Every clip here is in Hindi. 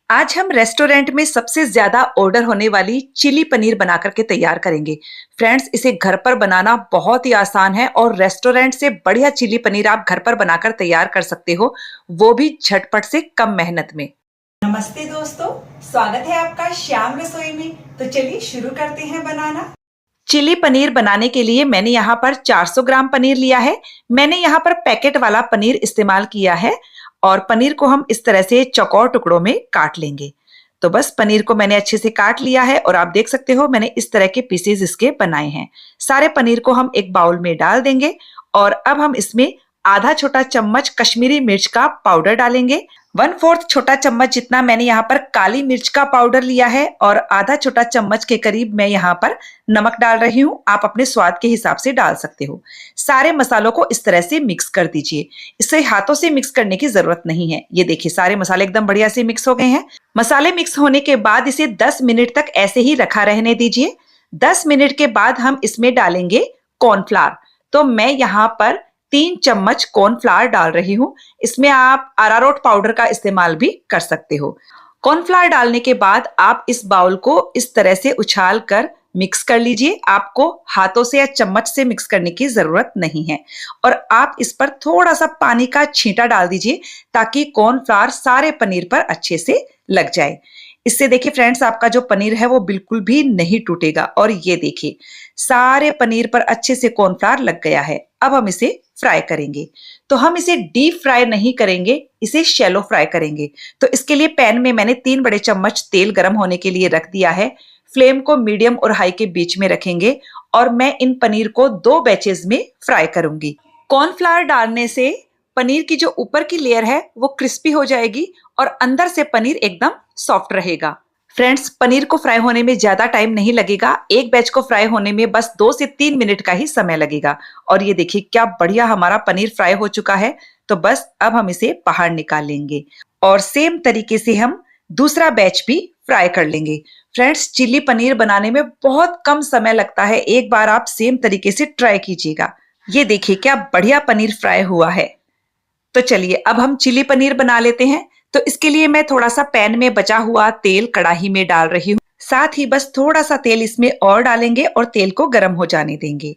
आज हम रेस्टोरेंट में सबसे ज्यादा ऑर्डर होने वाली चिली पनीर बना करके तैयार करेंगे। फ्रेंड्स, इसे घर पर बनाना बहुत ही आसान है और रेस्टोरेंट से बढ़िया चिली पनीर आप घर पर बनाकर तैयार कर सकते हो, वो भी झटपट से कम मेहनत में। नमस्ते दोस्तों, स्वागत है आपका श्याम रसोई में। तो चलिए शुरू करते हैं बनाना। चिली पनीर बनाने के लिए मैंने यहाँ पर 400 ग्राम पनीर लिया है। मैंने यहाँ पर पैकेट वाला पनीर इस्तेमाल किया है और पनीर को हम इस तरह से चौकोर टुकड़ों में काट लेंगे। तो बस पनीर को मैंने अच्छे से काट लिया है और आप देख सकते हो मैंने इस तरह के पीसेज इसके बनाए हैं। सारे पनीर को हम एक बाउल में डाल देंगे और अब हम इसमें आधा छोटा चम्मच कश्मीरी मिर्च का पाउडर डालेंगे। 1/4 छोटा चम्मच जितना मैंने यहाँ पर काली मिर्च का पाउडर लिया है और आधा छोटा चम्मच के करीब मैं यहाँ पर नमक डाल रही हूँ। आप अपने स्वाद के हिसाब से डाल सकते हो। सारे मसालों को इस तरह से मिक्स कर दीजिए। इसे हाथों से मिक्स करने की जरूरत नहीं है। ये देखिए सारे मसाले एकदम बढ़िया से मिक्स हो गए हैं। मसाले मिक्स होने के बाद इसे 10 मिनट तक ऐसे ही रखा रहने दीजिए। 10 मिनट के बाद हम इसमें डालेंगे कॉर्नफ्लावर। तो मैं यहाँ पर 3 चम्मच कॉर्नफ्लावर डाल रही हूँ। इसमें आप अरारोट पाउडर का इस्तेमाल भी कर सकते हो। कॉर्नफ्लावर डालने के बाद आप इस बाउल को इस तरह से उछाल कर मिक्स कर लीजिए। आपको हाथों से या चम्मच से मिक्स करने की जरूरत नहीं है और आप इस पर थोड़ा सा पानी का छींटा डाल दीजिए ताकि कॉर्नफ्लावर सारे पनीर पर अच्छे से लग जाए। इससे देखिए फ्रेंड्स, आपका जो पनीर है वो बिल्कुल भी नहीं टूटेगा। और ये देखिए सारे पनीर पर अच्छे से कॉर्नफ्लावर लग गया है। अब हम इसे फ्राई करेंगे। तो हम इसे डीप फ्राई नहीं करेंगे, इसे शैलो फ्राई करेंगे। तो इसके लिए पैन में मैंने 3 बड़े चम्मच तेल गर्म होने के लिए रख दिया है। फ्लेम को मीडियम और हाई के बीच में रखेंगे और मैं इन पनीर को 2 बैचेस में फ्राई करूंगी। कॉर्नफ्लावर डालने से पनीर की जो ऊपर की लेयर है वो क्रिस्पी हो जाएगी और अंदर से पनीर एकदम सॉफ्ट रहेगा। फ्रेंड्स, पनीर को फ्राई होने में ज्यादा टाइम नहीं लगेगा। एक बैच को फ्राई होने में बस 2 से 3 मिनट का ही समय लगेगा। और ये देखिए क्या बढ़िया हमारा पनीर फ्राई हो चुका है। तो बस अब हम इसे बाहर निकाल लेंगे और सेम तरीके से हम दूसरा बैच भी फ्राई कर लेंगे। फ्रेंड्स, चिली पनीर बनाने में बहुत कम समय लगता है। एक बार आप सेम तरीके से ट्राई कीजिएगा। ये देखिए क्या बढ़िया पनीर फ्राई हुआ है। तो चलिए अब हम चिली पनीर बना लेते हैं। तो इसके लिए मैं थोड़ा सा पैन में बचा हुआ तेल कढ़ाई में डाल रही हूँ। साथ ही बस थोड़ा सा तेल इसमें और डालेंगे और तेल को गर्म हो जाने देंगे।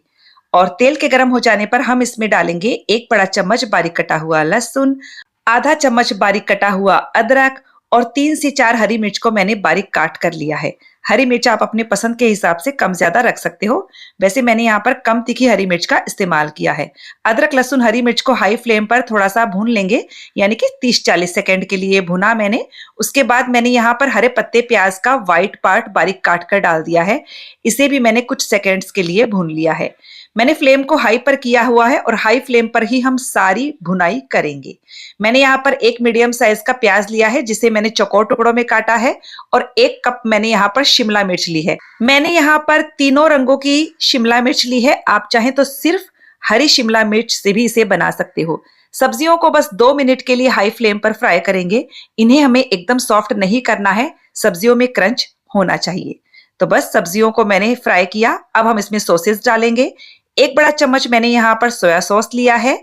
और तेल के गर्म हो जाने पर हम इसमें डालेंगे 1 बड़ा चम्मच बारीक कटा हुआ लहसुन, आधा चम्मच बारीक कटा हुआ अदरक और 3 से 4 हरी मिर्च को मैंने बारीक काट कर लिया है। हरी मिर्च आप अपने पसंद के हिसाब से कम ज्यादा रख सकते हो। वैसे मैंने यहाँ पर कम तीखी हरी मिर्च का इस्तेमाल किया है। अदरक लहसुन हरी मिर्च को हाई फ्लेम पर थोड़ा सा भून लेंगे, यानी कि 30-40 सेकंड के लिए भुना मैंने। उसके बाद मैंने यहाँ पर हरे पत्ते प्याज का व्हाइट पार्ट बारीक काट कर डाल दिया है। इसे भी मैंने कुछ सेकेंड्स के लिए भून लिया है। मैंने फ्लेम को हाई पर किया हुआ है और हाई फ्लेम पर ही हम सारी भुनाई करेंगे। मैंने यहाँ पर एक मीडियम साइज का प्याज लिया है जिसे मैंने चौकोर टुकड़ों में काटा है और 1 कप मैंने यहाँ पर शिमला मिर्च ली है। मैंने यहाँ पर तीनों रंगों की शिमला मिर्च ली है। आप चाहें तो सिर्फ हरी शिमला मिर्च से भी इसे बना सकते हो। सब्जियों को बस 2 मिनट के लिए हाई फ्लेम पर फ्राई करेंगे। इन्हें हमें एकदम सॉफ्ट नहीं करना है, सब्जियों में क्रंच होना चाहिए। तो बस सब्जियों को मैंने फ्राई किया। अब हम इसमें सॉसेस डालेंगे। 1 बड़ा चम्मच मैंने यहाँ पर सोया सॉस लिया है,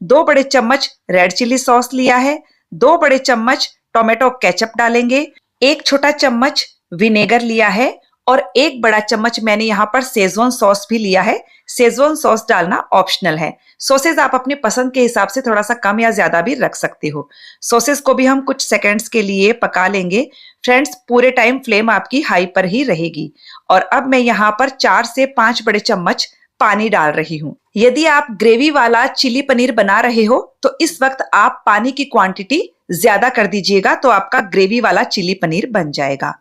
2 बड़े चम्मच रेड चिली सॉस लिया है, 2 बड़े चम्मच टोमेटो केचप डालेंगे, 1 छोटा चम्मच विनेगर लिया है और 1 बड़ा चम्मच मैंने यहाँ पर शेजवान सॉस भी लिया है। शेजवान सॉस डालना ऑप्शनल है। सॉसेस आप अपने पसंद के हिसाब से थोड़ा सा कम या ज्यादा भी रख सकते हो। सॉसेस को भी हम कुछ सेकंड्स के लिए पका लेंगे। फ्रेंड्स, पूरे टाइम फ्लेम आपकी हाई पर ही रहेगी। और अब मैं यहाँ पर 4 से 5 बड़े चम्मच पानी डाल रही हूँ। यदि आप ग्रेवी वाला चिली पनीर बना रहे हो तो इस वक्त आप पानी की क्वांटिटी ज्यादा कर दीजिएगा, तो आपका ग्रेवी वाला चिली पनीर बन जाएगा।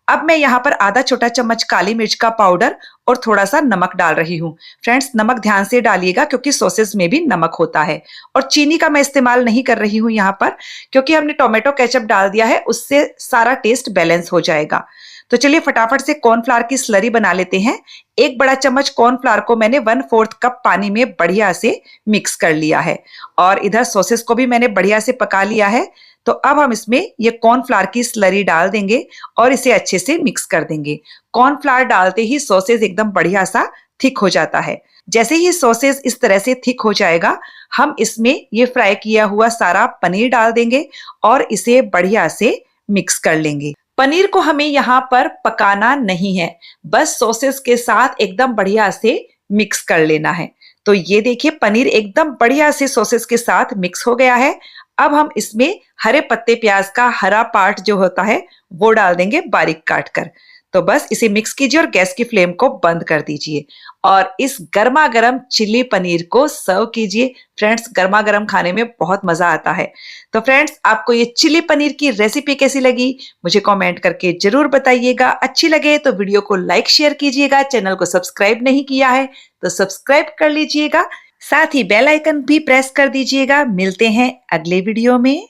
अब मैं यहाँ पर आधा छोटा चम्मच काली मिर्च का पाउडर और थोड़ा सा नमक डाल रही हूँ। फ्रेंड्स, नमक ध्यान से डालिएगा क्योंकि सॉसेस में भी नमक होता है। और चीनी का मैं इस्तेमाल नहीं कर रही हूँ यहाँ पर, क्योंकि हमने टोमेटो केचप डाल दिया है, उससे सारा टेस्ट बैलेंस हो जाएगा। तो चलिए फटाफट से कॉर्नफ्लावर की स्लरी बना लेते हैं। 1 बड़ा चम्मच कॉर्नफ्लावर को मैंने 1/4 कप पानी में बढ़िया से मिक्स कर लिया है और इधर सॉसेस को भी मैंने बढ़िया से पका लिया है। तो अब हम इसमें ये कॉर्नफ्लावर की स्लरी डाल देंगे और इसे अच्छे से मिक्स कर देंगे। कॉर्नफ्लावर डालते ही सॉसेस एकदम बढ़िया सा थिक हो जाता है। जैसे ही सॉसेस इस तरह से थिक हो जाएगा, हम इसमें ये फ्राई किया हुआ सारा पनीर डाल देंगे और इसे बढ़िया से मिक्स कर लेंगे। पनीर को हमें यहाँ पर पकाना नहीं है, बस सॉसेस के साथ एकदम बढ़िया से मिक्स कर लेना है। तो ये देखिए पनीर एकदम बढ़िया से सॉसेस के साथ मिक्स हो गया है। अब हम इसमें हरे पत्ते प्याज का हरा पार्ट जो होता है वो डाल देंगे बारीक काट कर। तो बस इसे मिक्स कीजिए और गैस की फ्लेम को बंद कर दीजिए और इस गर्मा गर्म चिल्ली पनीर को सर्व कीजिए। फ्रेंड्स, गर्मा गर्म खाने में बहुत मजा आता है। तो फ्रेंड्स, आपको ये चिल्ली पनीर की रेसिपी कैसी लगी मुझे कमेंट करके जरूर बताइएगा। अच्छी लगे तो वीडियो को लाइक शेयर कीजिएगा। चैनल को सब्सक्राइब नहीं किया है तो सब्सक्राइब कर लीजिएगा, साथ ही बेल आइकन भी प्रेस कर दीजिएगा। मिलते हैं अगले वीडियो में।